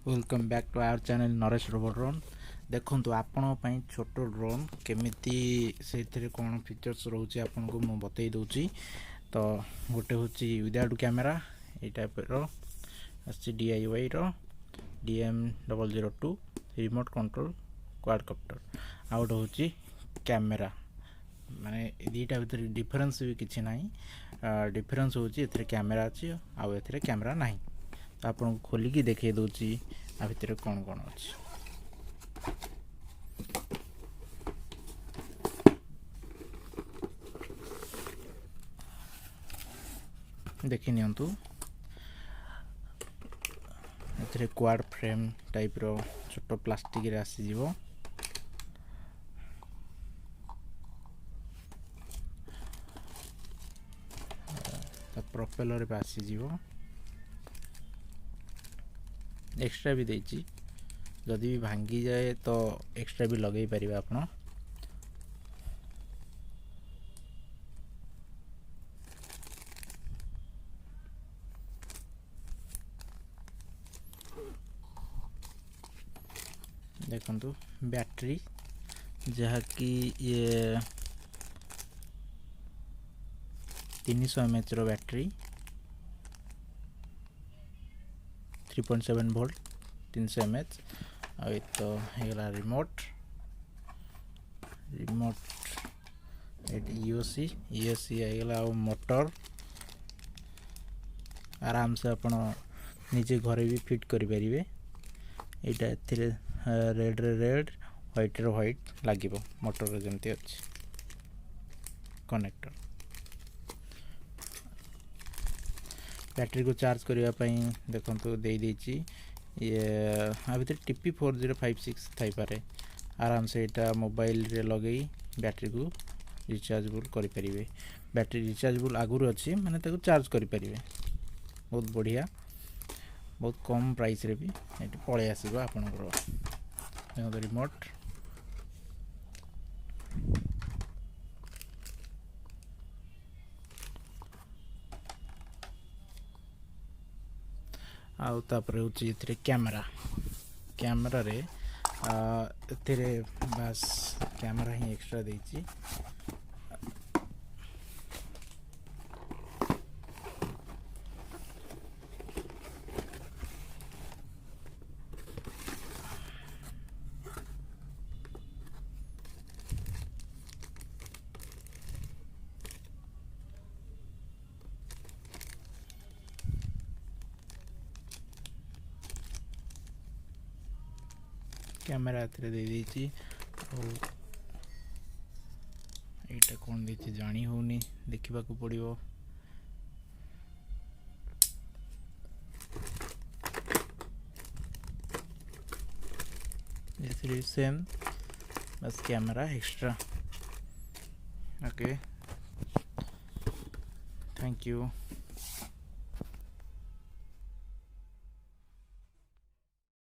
Welcome back to our channel Naresh robot drone. देखो आपण छोट ड्रोन केमिति से कौन फीचर्स रोचे आपन को मु बतई दूची। तो गोटे हूँ विदाउट कैमेरा ये टाइप DIY रो DM002 रिमोट कंट्रोल क्वाडकॉप्टर। आउ गोटे हूँ कैमेरा माने दीटा भीतर डिफरेंस भी किसी ना। डिफरेंस हूँ कैमेरा अच्छी आउ ए कैमेरा ना। तो आपन को खोलिकी देखे दूची आ भितर कौन कौन अच्छी। देखि नियंतु एथरे क्वाड फ्रेम टाइप रो छोटो प्लास्टिक रे आसी जीवो। प्रोपेलर पे आसी जीवो। एक्स्ट्रा भी देची जदि भी भांगी जाए तो एक्स्ट्रा भी लगे पारिबे आपण। देखंतु बैटरी जहा कि ये 300 mAh रो बैटरी 3.7 वोल्ट 300 mAh। आ तो हेला रिमोट ESC आइगला मोटर आराम से अपन निजे घरे भी फिट करि परिबे। एटा एथिरे रेड रे रेड व्हाइट रे व्हाइट लागिबो मोटर रे जेंति अछि कनेक्टर। बैटरी को चार्ज करने देखो दे दीची ये आ भीतर TP4056 थाई पारे। आराम से एटा मोबाइल रे लगे बैटरी को रिचार्जेबल करि परिबे। बैटरी रिचार्जेबल आगुर अच्छी माने ताको चार्ज करि परिबे। बहुत बढ़िया बहुत कम प्राइस रे भी एटी पळे आसीबो आपनकर रिमोट। आउ तापरे होची एथिरे कैमरा रे एथिरे बस कैमरा ही एक्स्ट्रा देची। कैमरा एथरे दे दीची एटा कौन देची जानी होनी देखिबा को पड़िबो। एथरे सेम बस camera extra. Okay thank you.